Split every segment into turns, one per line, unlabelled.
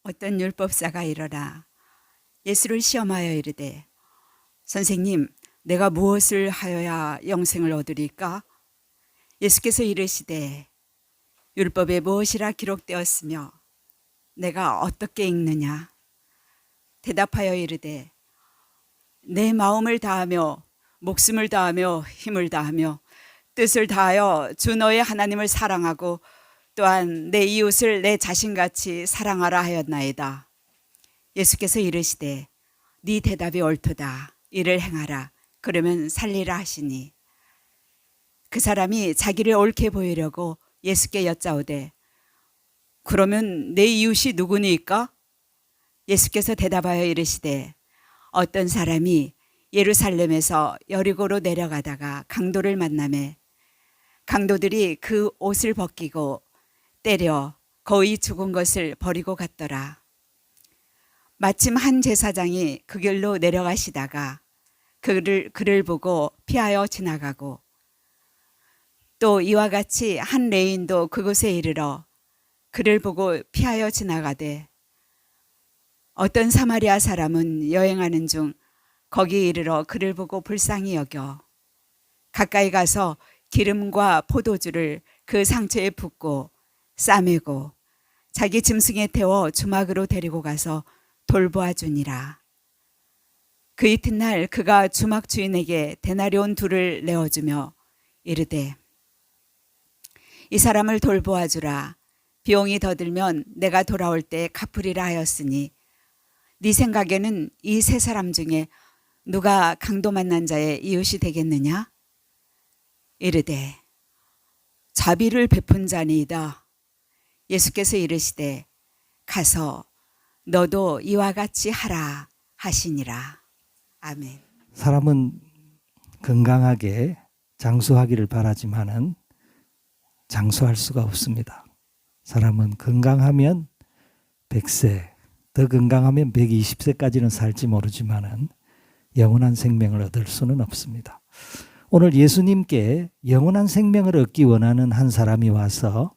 어떤 율법사가 일어나 예수를 시험하여 이르되, 선생님, 내가 무엇을 하여야 영생을 얻으리까? 예수께서 이르시되, 율법에 무엇이라 기록되었으며 내가 어떻게 읽느냐? 대답하여 이르되, 내 마음을 다하며 목숨을 다하며 힘을 다하며 뜻을 다하여 주 너의 하나님을 사랑하고 또한 내 이웃을 내 자신같이 사랑하라 하였나이다. 예수께서 이르시되, 네 대답이 옳도다. 이를 행하라. 그러면 살리라 하시니, 그 사람이 자기를 옳게 보이려고 예수께 여짜오되, 그러면 내 이웃이 누구니까? 예수께서 대답하여 이르시되, 어떤 사람이 예루살렘에서 여리고로 내려가다가 강도를 만나매 강도들이 그 옷을 벗기고 때려 거의 죽은 것을 버리고 갔더라. 마침 한 제사장이 그 길로 내려가시다가 그를 보고 피하여 지나가고, 또 이와 같이 한 레인도 그곳에 이르러 그를 보고 피하여 지나가되, 어떤 사마리아 사람은 여행하는 중 거기 이르러 그를 보고 불쌍히 여겨 가까이 가서 기름과 포도주를 그 상처에 붓고 싸매고 자기 짐승에 태워 주막으로 데리고 가서 돌보아 주니라. 그 이튿날 그가 주막 주인에게 데나리온 2를 내어주며 이르되, 이 사람을 돌보아 주라. 비용이 더 들면 내가 돌아올 때 갚으리라 하였으니, 네 생각에는 이 3사람 중에 누가 강도 만난 자의 이웃이 되겠느냐? 이르되, 자비를 베푼 자니이다. 예수께서 이르시되, 가서 너도 이와 같이 하라 하시니라. 아멘.
사람은 건강하게 장수하기를 바라지만은 장수할 수가 없습니다. 사람은 건강하면 100세, 더 건강하면 120세까지는 살지 모르지만은 영원한 생명을 얻을 수는 없습니다. 오늘 예수님께 영원한 생명을 얻기 원하는 한 사람이 와서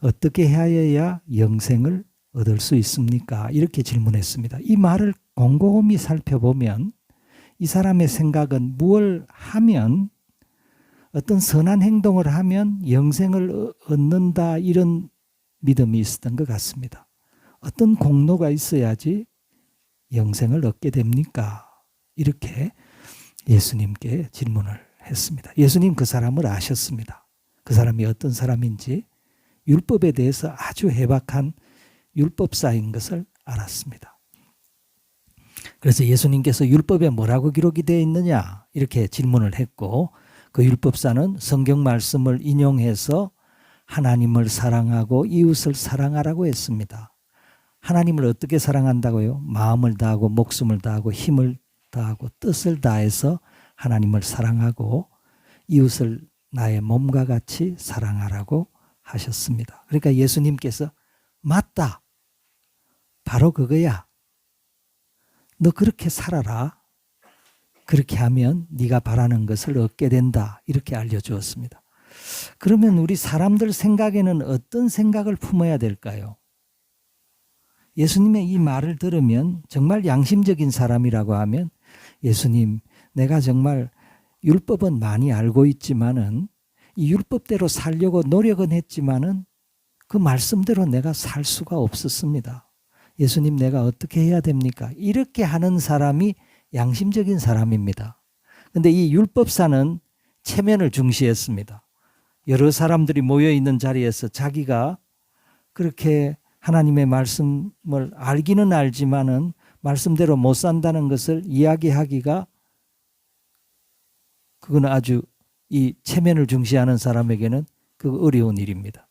어떻게 하여야 영생을 얻을 수 있습니까? 이렇게 질문했습니다. 이 말을 곰곰이 살펴보면 이 사람의 생각은 무엇을 하면, 어떤 선한 행동을 하면 영생을 얻는다, 이런 믿음이 있었던 것 같습니다. 어떤 공로가 있어야지 영생을 얻게 됩니까? 이렇게 예수님께 질문을 했습니다. 예수님 그 사람을 아셨습니다. 그 사람이 어떤 사람인지, 율법에 대해서 아주 해박한 율법사인 것을 알았습니다. 그래서 예수님께서 율법에 뭐라고 기록이 되어 있느냐 이렇게 질문을 했고, 그 율법사는 성경 말씀을 인용해서 하나님을 사랑하고 이웃을 사랑하라고 했습니다. 하나님을 어떻게 사랑한다고요? 마음을 다하고 목숨을 다하고 힘을 다하고 뜻을 다해서 하나님을 사랑하고 이웃을 나의 몸과 같이 사랑하라고 하셨습니다. 그러니까 예수님께서 맞다, 바로 그거야, 너 그렇게 살아라, 그렇게 하면 네가 바라는 것을 얻게 된다, 이렇게 알려주었습니다. 그러면 우리 사람들 생각에는 어떤 생각을 품어야 될까요? 예수님의 이 말을 들으면 정말 양심적인 사람이라고 하면, 예수님, 내가 정말 율법은 많이 알고 있지만은 이 율법대로 살려고 노력은 했지만은 그 말씀대로 내가 살 수가 없었습니다. 예수님, 내가 어떻게 해야 됩니까? 이렇게 하는 사람이 양심적인 사람입니다. 그런데 이 율법사는 체면을 중시했습니다. 여러 사람들이 모여 있는 자리에서 자기가 그렇게 하나님의 말씀을 알기는 알지만은 말씀대로 못 산다는 것을 이야기하기가, 그건 아주 이 체면을 중시하는 사람에게는 그 어려운 일입니다.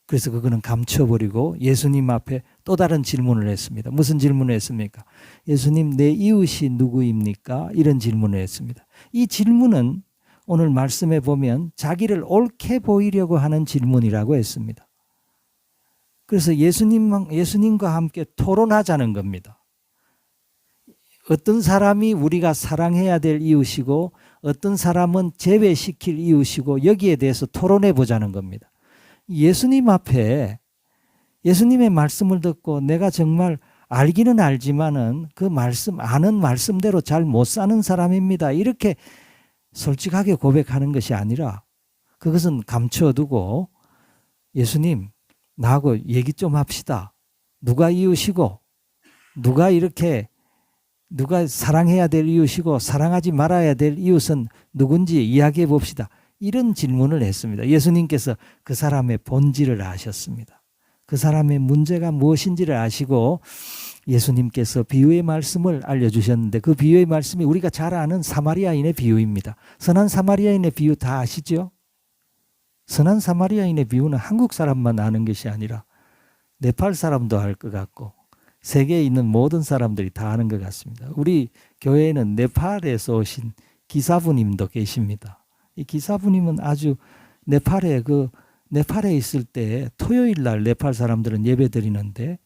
그래서 그거는 감춰버리고 예수님 앞에 또 다른 질문을 했습니다. 무슨 질문을 했습니까? 예수님, 내 이웃이 누구입니까? 이런 질문을 했습니다. 이 질문은 오늘 말씀에 보면 자기를 옳게 보이려고 하는 질문이라고 했습니다. 그래서 예수님과 함께 토론하자는 겁니다. 어떤 사람이 우리가 사랑해야 될 이웃이고 어떤 사람은 제외시킬 이웃이고, 여기에 대해서 토론해 보자는 겁니다. 예수님 앞에 예수님의 말씀을 듣고 내가 정말 알기는 알지만은 그 말씀, 아는 말씀대로 잘 못 사는 사람입니다, 이렇게 솔직하게 고백하는 것이 아니라 그것은 감춰두고, 예수님, 나하고 얘기 좀 합시다. 누가 이웃이고 누가 사랑해야 될 이웃이고 사랑하지 말아야 될 이웃은 누군지 이야기해 봅시다. 이런 질문을 했습니다. 예수님께서 그 사람의 본질을 아셨습니다. 그 사람의 문제가 무엇인지를 아시고 예수님께서 비유의 말씀을 알려주셨는데, 그 비유의 말씀이 우리가 잘 아는 사마리아인의 비유입니다. 선한 사마리아인의 비유 다 아시죠? 선한 사마리아인의 비유는 한국 사람만 아는 것이 아니라 네팔 사람도 알 것 같고 세계에 있는 모든 사람들이 다 아는 것 같습니다. 우리 교회에는 네팔에서 오신 기사부님도 계십니다. 이 기사부님은 아주 네팔에 있을 때 토요일 날 네팔 사람들은 예배 드리는데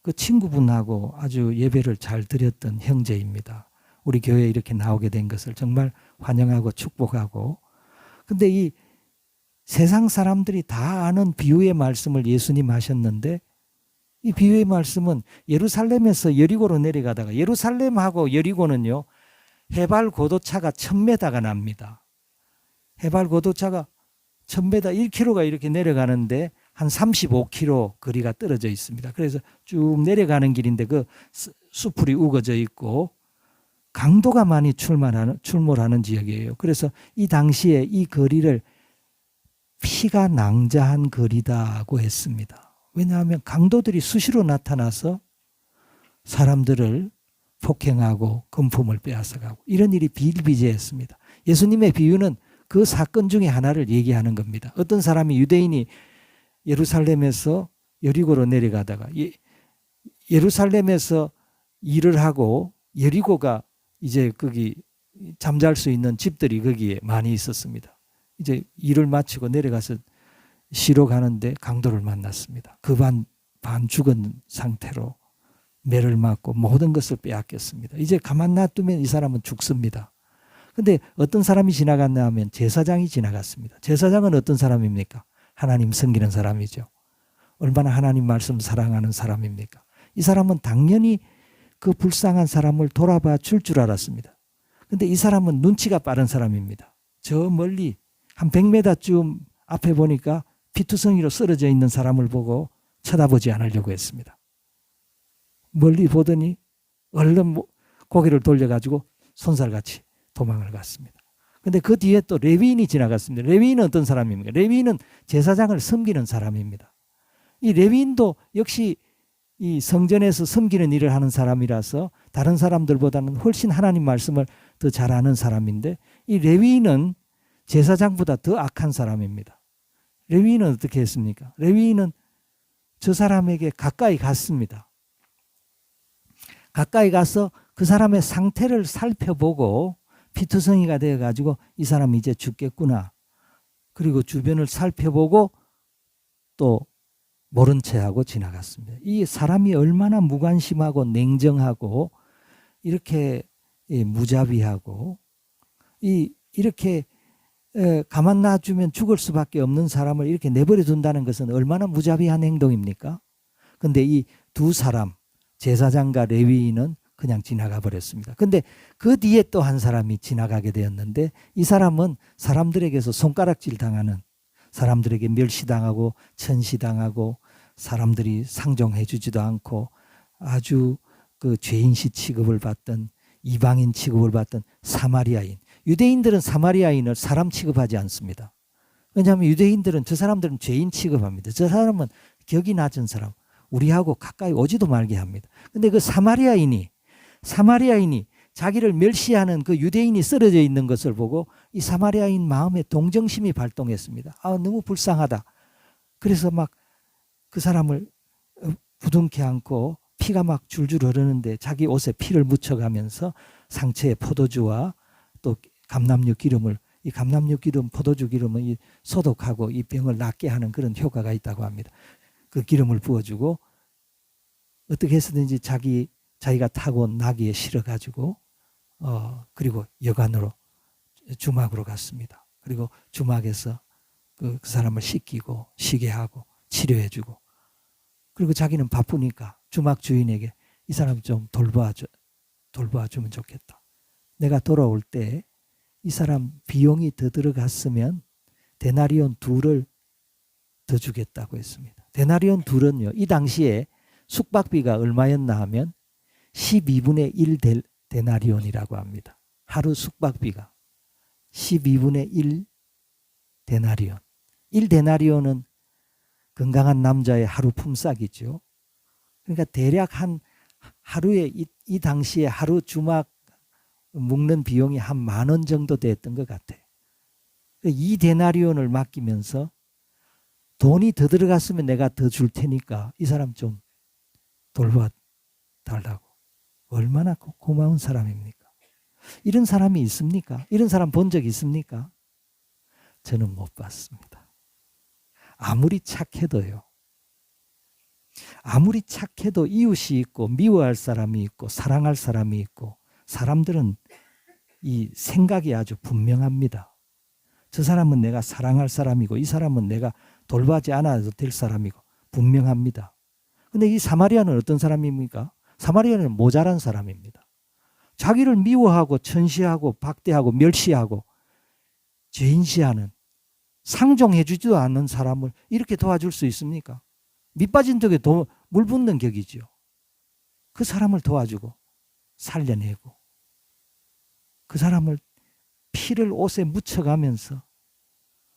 그 친구분하고 아주 예배를 잘 드렸던 형제입니다. 우리 교회에 이렇게 나오게 된 것을 정말 환영하고 축복하고, 근데 이 세상 사람들이 다 아는 비유의 말씀을 예수님 하셨는데, 이 비유의 말씀은 예루살렘에서 여리고로 내려가다가, 예루살렘하고 여리고는요 해발 고도차가 1000m가 납니다. 해발 고도차가 1000m, 1km가 이렇게 내려가는데 한 35km 거리가 떨어져 있습니다. 그래서 쭉 내려가는 길인데 그 수풀이 우거져 있고 강도가 많이 출몰하는 지역이에요. 그래서 이 당시에 이 거리를 피가 낭자한 거리다고 했습니다. 왜냐하면 강도들이 수시로 나타나서 사람들을 폭행하고 금품을 빼앗아가고 이런 일이 비일비재했습니다. 예수님의 비유는 그 사건 중에 하나를 얘기하는 겁니다. 어떤 사람이, 유대인이 예루살렘에서 여리고로 내려가다가 예루살렘에서 일을 하고, 여리고가 이제 거기 잠잘 수 있는 집들이 거기에 많이 있었습니다. 이제 일을 마치고 내려가서 시로 가는데 강도를 만났습니다. 그 반 죽은 상태로 매를 맞고 모든 것을 빼앗겼습니다. 이제 가만 놔두면 이 사람은 죽습니다. 근데 어떤 사람이 지나갔나 하면 제사장이 지나갔습니다. 제사장은 어떤 사람입니까? 하나님 섬기는 사람이죠. 얼마나 하나님 말씀 사랑하는 사람입니까? 이 사람은 당연히 그 불쌍한 사람을 돌아봐 줄 알았습니다. 근데 이 사람은 눈치가 빠른 사람입니다. 저 멀리 한 100m쯤 앞에 보니까 피투성이로 쓰러져 있는 사람을 보고 쳐다보지 않으려고 했습니다. 멀리 보더니 얼른 고개를 돌려가지고 손살같이 도망을 갔습니다. 근데 그 뒤에 또 레위인이 지나갔습니다. 레위인은 어떤 사람입니까? 레위인은 제사장을 섬기는 사람입니다. 이 레위인도 역시 이 성전에서 섬기는 일을 하는 사람이라서 다른 사람들보다는 훨씬 하나님 말씀을 더 잘 아는 사람인데, 이 레위인은 제사장보다 더 악한 사람입니다. 레위인은 어떻게 했습니까? 레위인은 저 사람에게 가까이 갔습니다. 가까이 가서 그 사람의 상태를 살펴보고 피투성이가 되어가지고 이 사람이 이제 죽겠구나. 그리고 주변을 살펴보고 또 모른 채하고 지나갔습니다. 이 사람이 얼마나 무관심하고 냉정하고 이렇게 무자비하고 이렇게 가만 놔주면 죽을 수밖에 없는 사람을 이렇게 내버려 둔다는 것은 얼마나 무자비한 행동입니까? 근데 이 두 사람, 제사장과 레위인은 그냥 지나가 버렸습니다. 근데 그 뒤에 또 한 사람이 지나가게 되었는데, 이 사람은 사람들에게서 손가락질 당하는, 사람들에게 멸시당하고 천시당하고 사람들이 상종해 주지도 않고 아주 그 죄인시 취급을 받던, 이방인 취급을 받던 사마리아인. 유대인들은 사마리아인을 사람 취급하지 않습니다. 왜냐하면 유대인들은 저 사람들은 죄인 취급합니다. 저 사람은 격이 낮은 사람, 우리하고 가까이 오지도 말게 합니다. 근데 그 사마리아인이 자기를 멸시하는 그 유대인이 쓰러져 있는 것을 보고 이 사마리아인 마음에 동정심이 발동했습니다. 아, 너무 불쌍하다. 그래서 막 그 사람을 부둥켜 안고 피가 막 줄줄 흐르는데 자기 옷에 피를 묻혀가면서 상처에 포도주와 또 감람류 기름을, 이 감람류 기름, 포도주 기름은 이 소독하고 이 병을 낫게 하는 그런 효과가 있다고 합니다. 그 기름을 부어주고 어떻게 해서든지 자기가 타고 온 나귀에 실어가지고 그리고 여관으로 주막으로 갔습니다. 그리고 주막에서 그 사람을 씻기고 쉬게 하고 치료해주고, 그리고 자기는 바쁘니까 주막 주인에게 이 사람 좀 돌봐주면 좋겠다. 내가 돌아올 때 이 사람 비용이 더 들어갔으면 데나리온 2를 더 주겠다고 했습니다. 데나리온 2는요, 이 당시에 숙박비가 얼마였나 하면 12분의 1 데나리온이라고 합니다. 하루 숙박비가 12분의 1 데나리온. 1 데나리온은 건강한 남자의 하루 품삯이죠. 그러니까 대략 한 하루에 이 당시에 하루 주막 묵는 비용이 한 10,000원 정도 됐던 것 같아요. 이 데나리온을 맡기면서 돈이 더 들어갔으면 내가 더 줄 테니까 이 사람 좀 돌봐달라고. 얼마나 고마운 사람입니까? 이런 사람이 있습니까? 이런 사람 본 적 있습니까? 저는 못 봤습니다. 아무리 착해도요. 아무리 착해도 이웃이 있고 미워할 사람이 있고 사랑할 사람이 있고, 사람들은 이 생각이 아주 분명합니다. 저 사람은 내가 사랑할 사람이고 이 사람은 내가 돌봐지 않아도 될 사람이고 분명합니다. 근데 이 사마리아는 어떤 사람입니까? 사마리아는 모자란 사람입니다. 자기를 미워하고 천시하고 박대하고 멸시하고 죄인시하는, 상종해 주지도 않는 사람을 이렇게 도와줄 수 있습니까? 밑빠진 덕에 물 붓는 격이죠. 그 사람을 도와주고 살려내고 그 사람을 피를 옷에 묻혀가면서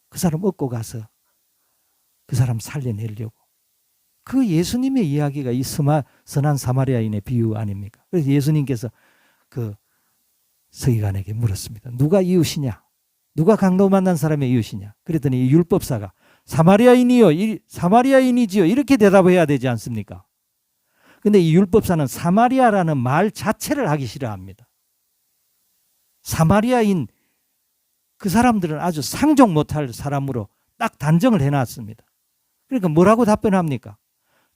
그 사람 얻고 가서 그 사람 살려내려고. 그 예수님의 이야기가 이 선한 사마리아인의 비유 아닙니까? 그래서 예수님께서 그 서기관에게 물었습니다. 누가 이웃이냐? 누가 강도 만난 사람의 이웃이냐? 그랬더니 이 율법사가 사마리아인이요, 사마리아인이지요, 이렇게 대답해야 되지 않습니까? 근데 이 율법사는 사마리아라는 말 자체를 하기 싫어합니다. 사마리아인 그 사람들은 아주 상종 못할 사람으로 딱 단정을 해놨습니다. 그러니까 뭐라고 답변합니까?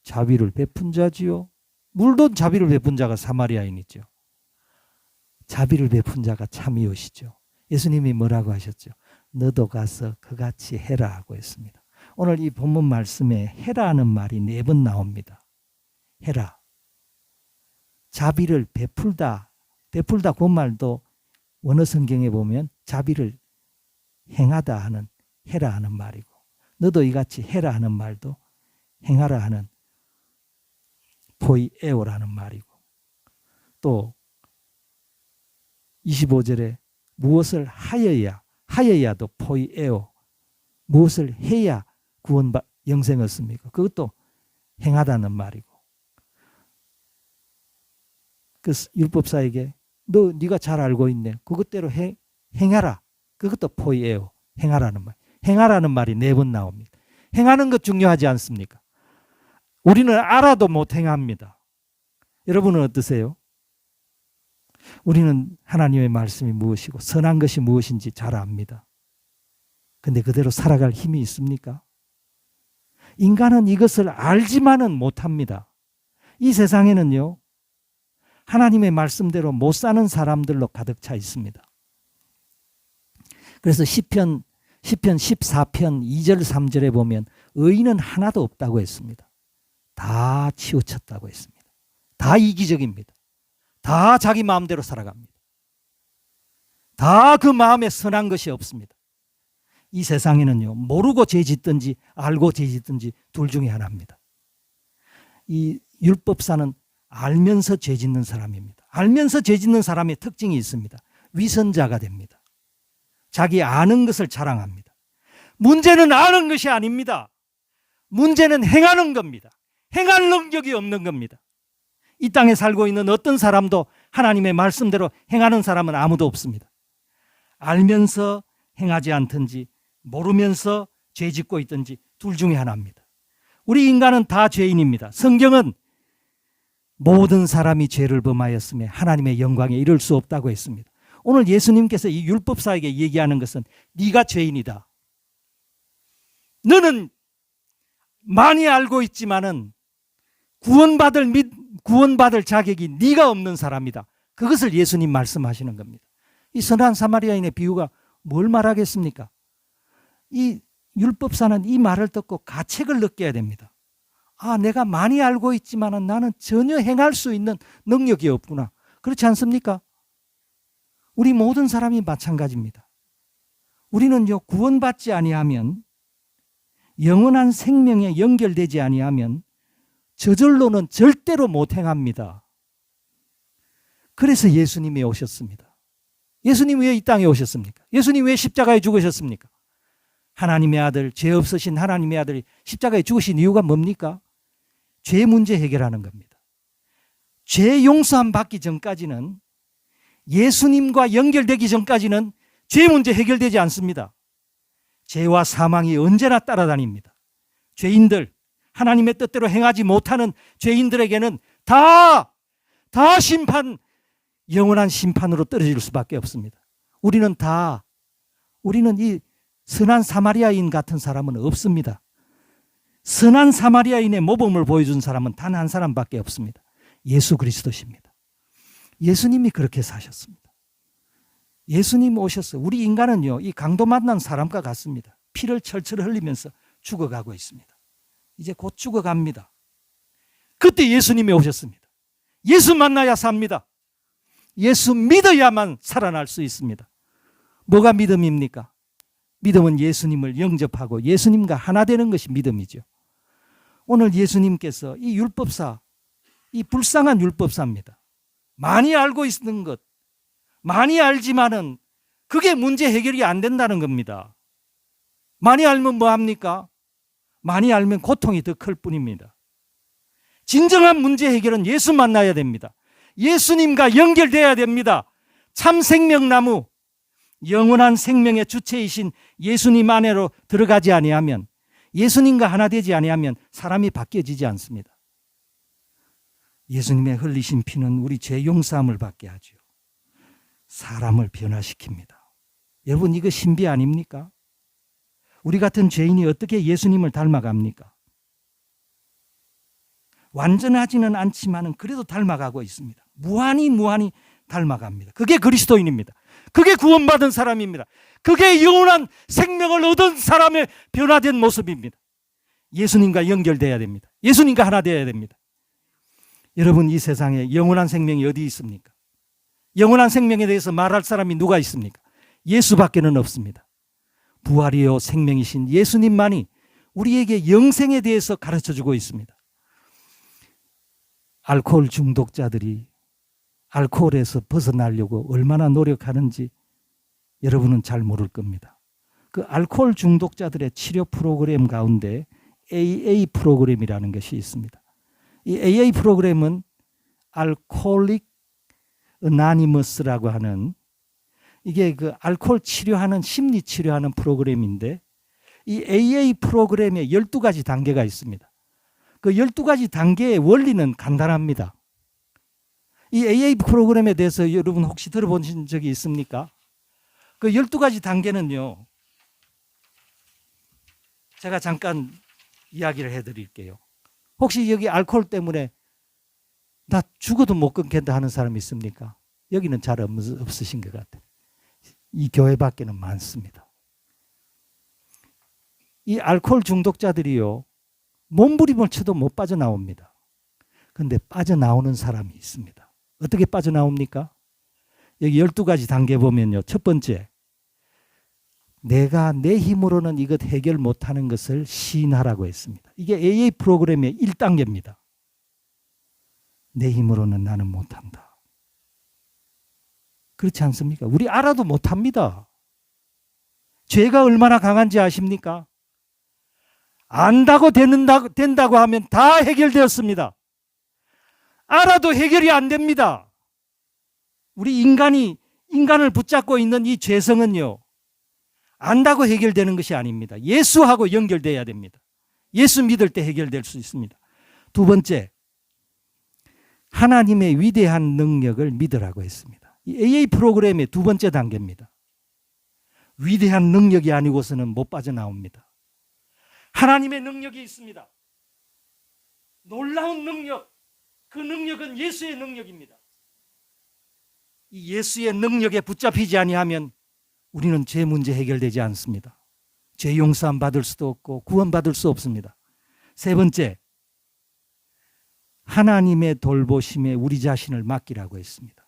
자비를 베푼 자지요. 물론 자비를 베푼 자가 사마리아인이죠. 자비를 베푼 자가 참 이웃이죠. 예수님이 뭐라고 하셨죠? 너도 가서 그같이 해라 하고 했습니다. 오늘 이 본문 말씀에 해라는 말이 4번 나옵니다. 해라. 자비를 베풀다. 베풀다 그 말도 원어 성경에 보면 자비를 행하다 하는 해라 하는 말이고, 너도 이같이 해라 하는 말도 행하라 하는 포이에오라는 말이고, 또 25절에 무엇을 하여야도 포이에오, 무엇을 해야 영생을 얻습니까? 그것도 행하다는 말이고, 그 율법사에게 네가 잘 알고 있네, 그것대로 행하라, 그것도 포이에오, 행하라는 말. 행하라는 말이 4번 나옵니다. 행하는 것 중요하지 않습니까? 우리는 알아도 못 행합니다. 여러분은 어떠세요? 우리는 하나님의 말씀이 무엇이고 선한 것이 무엇인지 잘 압니다. 근데 그대로 살아갈 힘이 있습니까? 인간은 이것을 알지만은 못합니다. 이 세상에는요, 하나님의 말씀대로 못 사는 사람들로 가득 차 있습니다. 그래서 시편 14편 2절 3절에 보면 의인은 하나도 없다고 했습니다. 다 치우쳤다고 했습니다. 다 이기적입니다. 다 자기 마음대로 살아갑니다. 다 그 마음에 선한 것이 없습니다. 이 세상에는요, 모르고 죄 짓든지 알고 죄 짓든지 둘 중에 하나입니다. 이 율법사는 알면서 죄 짓는 사람입니다. 알면서 죄 짓는 사람의 특징이 있습니다. 위선자가 됩니다. 자기 아는 것을 자랑합니다. 문제는 아는 것이 아닙니다. 문제는 행하는 겁니다. 행할 능력이 없는 겁니다. 이 땅에 살고 있는 어떤 사람도 하나님의 말씀대로 행하는 사람은 아무도 없습니다. 알면서 행하지 않든지 모르면서 죄 짓고 있든지 둘 중에 하나입니다. 우리 인간은 다 죄인입니다. 성경은 모든 사람이 죄를 범하였으며 하나님의 영광에 이를 수 없다고 했습니다. 오늘 예수님께서 이 율법사에게 얘기하는 것은 네가 죄인이다. 너는 많이 알고 있지만은 구원받을 자격이 네가 없는 사람이다. 그것을 예수님 말씀하시는 겁니다. 이 선한 사마리아인의 비유가 뭘 말하겠습니까? 이 율법사는 이 말을 듣고 가책을 느껴야 됩니다. 아, 내가 많이 알고 있지만은 나는 전혀 행할 수 있는 능력이 없구나. 그렇지 않습니까? 우리 모든 사람이 마찬가지입니다. 우리는요, 구원받지 아니하면, 영원한 생명에 연결되지 아니하면 저절로는 절대로 못 행합니다. 그래서 예수님이 오셨습니다. 예수님 왜 이 땅에 오셨습니까? 예수님 왜 십자가에 죽으셨습니까? 하나님의 아들, 죄 없으신 하나님의 아들이 십자가에 죽으신 이유가 뭡니까? 죄 문제 해결하는 겁니다. 죄 용서함 받기 전까지는, 예수님과 연결되기 전까지는 죄 문제 해결되지 않습니다. 죄와 사망이 언제나 따라다닙니다. 죄인들, 하나님의 뜻대로 행하지 못하는 죄인들에게는 다 영원한 심판으로 떨어질 수밖에 없습니다. 우리는 이 선한 사마리아인 같은 사람은 없습니다. 선한 사마리아인의 모범을 보여준 사람은 단 한 사람밖에 없습니다. 예수 그리스도십니다. 예수님이 그렇게 사셨습니다. 예수님 오셨어요. 우리 인간은요, 이 강도 만난 사람과 같습니다. 피를 철철 흘리면서 죽어가고 있습니다. 이제 곧 죽어갑니다. 그때 예수님이 오셨습니다. 예수 만나야 삽니다. 예수 믿어야만 살아날 수 있습니다. 뭐가 믿음입니까? 믿음은 예수님을 영접하고 예수님과 하나 되는 것이 믿음이죠. 오늘 예수님께서 이 율법사, 이 불쌍한 율법사입니다. 많이 알고 있는 것, 많이 알지만은 그게 문제 해결이 안 된다는 겁니다. 많이 알면 뭐 합니까? 많이 알면 고통이 더 클 뿐입니다. 진정한 문제 해결은 예수 만나야 됩니다. 예수님과 연결돼야 됩니다. 참 생명나무, 영원한 생명의 주체이신 예수님 안으로 들어가지 아니하면, 예수님과 하나 되지 아니하면 사람이 바뀌어지지 않습니다. 예수님의 흘리신 피는 우리 죄 용서함을 받게 하죠. 사람을 변화시킵니다. 여러분, 이거 신비 아닙니까? 우리 같은 죄인이 어떻게 예수님을 닮아갑니까? 완전하지는 않지만 그래도 닮아가고 있습니다. 무한히 닮아갑니다. 그게 그리스도인입니다. 그게 구원받은 사람입니다. 그게 영원한 생명을 얻은 사람의 변화된 모습입니다. 예수님과 연결돼야 됩니다. 예수님과 하나 되어야 됩니다. 여러분, 이 세상에 영원한 생명이 어디 있습니까? 영원한 생명에 대해서 말할 사람이 누가 있습니까? 예수밖에는 없습니다. 부활이요 생명이신 예수님만이 우리에게 영생에 대해서 가르쳐주고 있습니다. 알코올 중독자들이 알코올에서 벗어나려고 얼마나 노력하는지 여러분은 잘 모를 겁니다. 그 알코올 중독자들의 치료 프로그램 가운데 AA 프로그램이라는 것이 있습니다. 이 AA 프로그램은 알코올릭 어나니머스라고 하는, 이게 그 알코올 치료하는 심리 치료하는 프로그램인데, 이 AA 프로그램에 12가지 단계가 있습니다. 그 12가지 단계의 원리는 간단합니다. 이 AA 프로그램에 대해서 여러분 혹시 들어보신 적이 있습니까? 그 12가지 단계는요, 제가 잠깐 이야기를 해드릴게요. 혹시 여기 알코올 때문에 나 죽어도 못 끊겠다 하는 사람 있습니까? 여기는 잘 없으신 것 같아요. 이 교회 밖에는 많습니다. 이 알코올 중독자들이요, 몸부림을 쳐도 못 빠져나옵니다. 그런데 빠져나오는 사람이 있습니다. 어떻게 빠져나옵니까? 여기 12가지 단계 보면요, 첫 번째, 내가 내 힘으로는 이것 해결 못하는 것을 시인하라고 했습니다. 이게 AA 프로그램의 1단계입니다. 내 힘으로는 나는 못한다. 그렇지 않습니까? 우리 알아도 못합니다. 죄가 얼마나 강한지 아십니까? 안다고 된다고 하면 다 해결되었습니다. 알아도 해결이 안 됩니다. 우리 인간을 붙잡고 있는 이 죄성은요, 안다고 해결되는 것이 아닙니다. 예수하고 연결돼야 됩니다. 예수 믿을 때 해결될 수 있습니다. 두 번째, 하나님의 위대한 능력을 믿으라고 했습니다. 이 AA 프로그램의 두 번째 단계입니다. 위대한 능력이 아니고서는 못 빠져나옵니다. 하나님의 능력이 있습니다. 놀라운 능력, 그 능력은 예수의 능력입니다. 이 예수의 능력에 붙잡히지 아니하면 우리는 죄 문제 해결되지 않습니다. 죄 용서함 받을 수도 없고 구원받을 수 없습니다. 세 번째, 하나님의 돌보심에 우리 자신을 맡기라고 했습니다.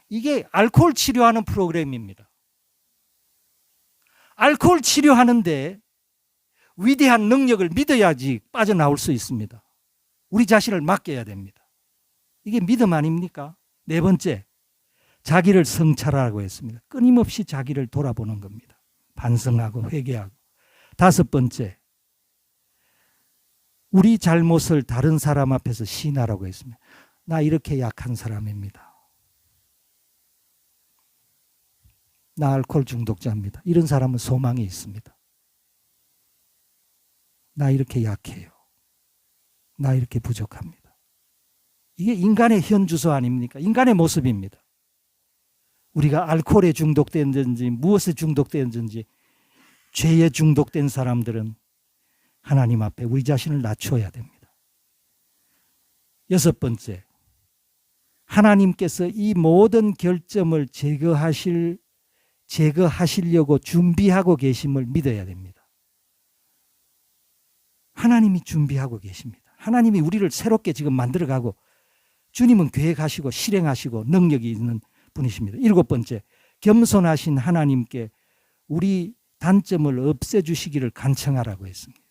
이게 알코올 치료하는 프로그램입니다. 알코올 치료하는데 위대한 능력을 믿어야지 빠져나올 수 있습니다. 우리 자신을 맡겨야 됩니다. 이게 믿음 아닙니까? 네 번째, 자기를 성찰하라고 했습니다. 끊임없이 자기를 돌아보는 겁니다. 반성하고 회개하고. 다섯 번째, 우리 잘못을 다른 사람 앞에서 시인하라고 했습니다. 나 이렇게 약한 사람입니다. 나 알코올 중독자입니다. 이런 사람은 소망이 있습니다. 나 이렇게 약해요. 나 이렇게 부족합니다. 이게 인간의 현주소 아닙니까? 인간의 모습입니다. 우리가 알코올에 중독된지 무엇에 중독된지 죄에 중독된 사람들은 하나님 앞에 우리 자신을 낮춰야 됩니다. 여섯 번째, 하나님께서 이 모든 결점을 제거하시려고 준비하고 계심을 믿어야 됩니다. 하나님이 준비하고 계십니다. 하나님이 우리를 새롭게 지금 만들어가고 주님은 계획하시고 실행하시고 능력이 있는 분이십니다. 일곱 번째, 겸손하신 하나님께 우리 단점을 없애주시기를 간청하라고 했습니다.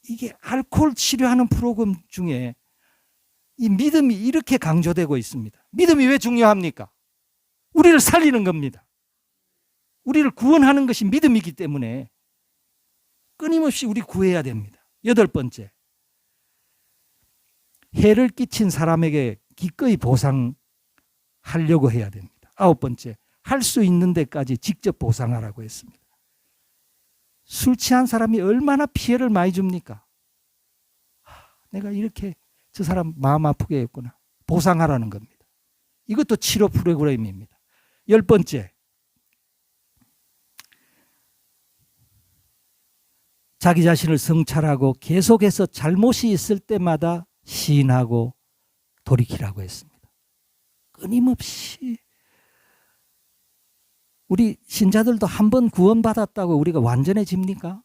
이게 알코올 치료하는 프로그램 중에 이 믿음이 이렇게 강조되고 있습니다. 믿음이 왜 중요합니까? 우리를 살리는 겁니다. 우리를 구원하는 것이 믿음이기 때문에 끊임없이 우리 구해야 됩니다. 여덟 번째, 해를 끼친 사람에게 기꺼이 보상하려고 해야 됩니다. 아홉 번째, 할 수 있는 데까지 직접 보상하라고 했습니다. 술 취한 사람이 얼마나 피해를 많이 줍니까? 내가 이렇게 저 사람 마음 아프게 했구나. 보상하라는 겁니다. 이것도 치료 프로그램입니다. 열 번째, 자기 자신을 성찰하고 계속해서 잘못이 있을 때마다 시인하고 돌이키라고 했습니다. 끊임없이 우리 신자들도 한 번 구원받았다고 우리가 완전해집니까?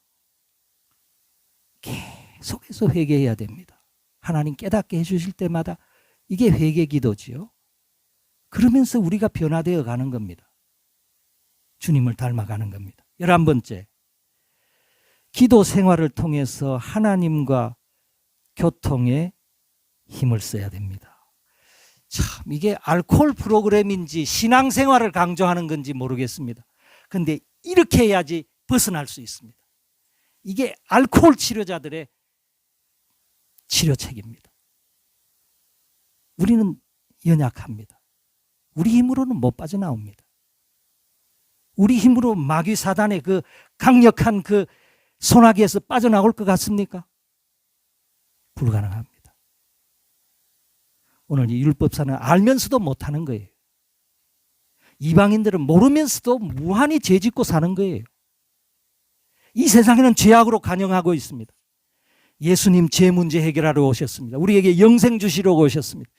계속해서 회개해야 됩니다. 하나님 깨닫게 해주실 때마다 이게 회개 기도지요. 그러면서 우리가 변화되어 가는 겁니다. 주님을 닮아가는 겁니다. 11번째, 기도 생활을 통해서 하나님과 교통에 힘을 써야 됩니다. 참 이게 알코올 프로그램인지 신앙생활을 강조하는 건지 모르겠습니다. 그런데 이렇게 해야지 벗어날 수 있습니다. 이게 알코올 치료자들의 치료책입니다. 우리는 연약합니다. 우리 힘으로는 못 빠져나옵니다. 우리 힘으로 마귀 사단의 그 강력한 그 소나기에서 빠져나올 것 같습니까? 불가능합니다. 오늘 이 율법사는 알면서도 못하는 거예요. 이방인들은 모르면서도 무한히 죄짓고 사는 거예요. 이 세상에는 죄악으로 간영하고 있습니다. 예수님 죄 문제 해결하러 오셨습니다. 우리에게 영생 주시려고 오셨습니다.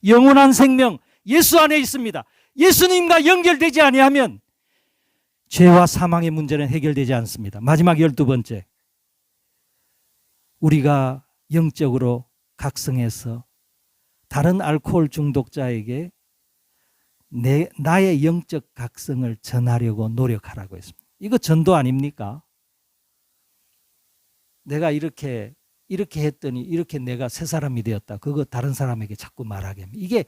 영원한 생명 예수 안에 있습니다. 예수님과 연결되지 아니하면 죄와 사망의 문제는 해결되지 않습니다. 마지막 12번째, 우리가 영적으로 각성해서 다른 알코올 중독자에게 나의 영적 각성을 전하려고 노력하라고 했습니다. 이거 전도 아닙니까? 내가 이렇게 했더니 이렇게 내가 새 사람이 되었다. 그거 다른 사람에게 자꾸 말하게 합니다. 이게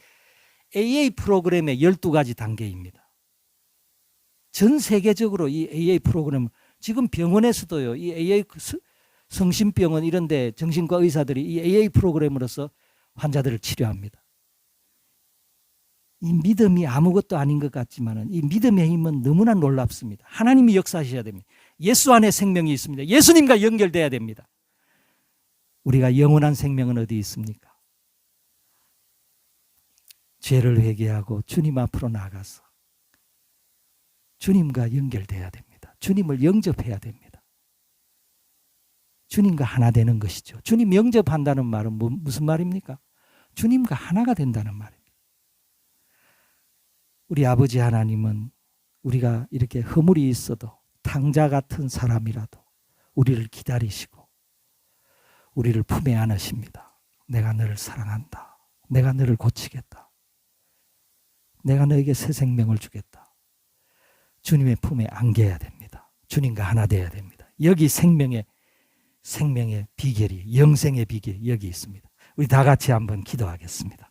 AA 프로그램의 12가지 단계입니다. 전 세계적으로 이 AA 프로그램, 지금 병원에서도요, 이 AA 성심병원 이런 데 정신과 의사들이 이 AA 프로그램으로서 환자들을 치료합니다. 이 믿음이 아무것도 아닌 것 같지만 이 믿음의 힘은 너무나 놀랍습니다. 하나님이 역사하셔야 됩니다. 예수 안에 생명이 있습니다. 예수님과 연결돼야 됩니다. 우리가 영원한 생명은 어디 있습니까? 죄를 회개하고 주님 앞으로 나가서 주님과 연결돼야 됩니다. 주님을 영접해야 됩니다. 주님과 하나 되는 것이죠. 주님 영접한다는 말은 무슨 말입니까? 주님과 하나가 된다는 말입니다. 우리 아버지 하나님은 우리가 이렇게 허물이 있어도 탕자 같은 사람이라도 우리를 기다리시고 우리를 품에 안으십니다. 내가 너를 사랑한다. 내가 너를 고치겠다. 내가 너에게 새 생명을 주겠다. 주님의 품에 안겨야 됩니다. 주님과 하나 되어야 됩니다. 여기 생명의 비결이, 영생의 비결이 여기 있습니다. 우리 다 같이 한번 기도하겠습니다.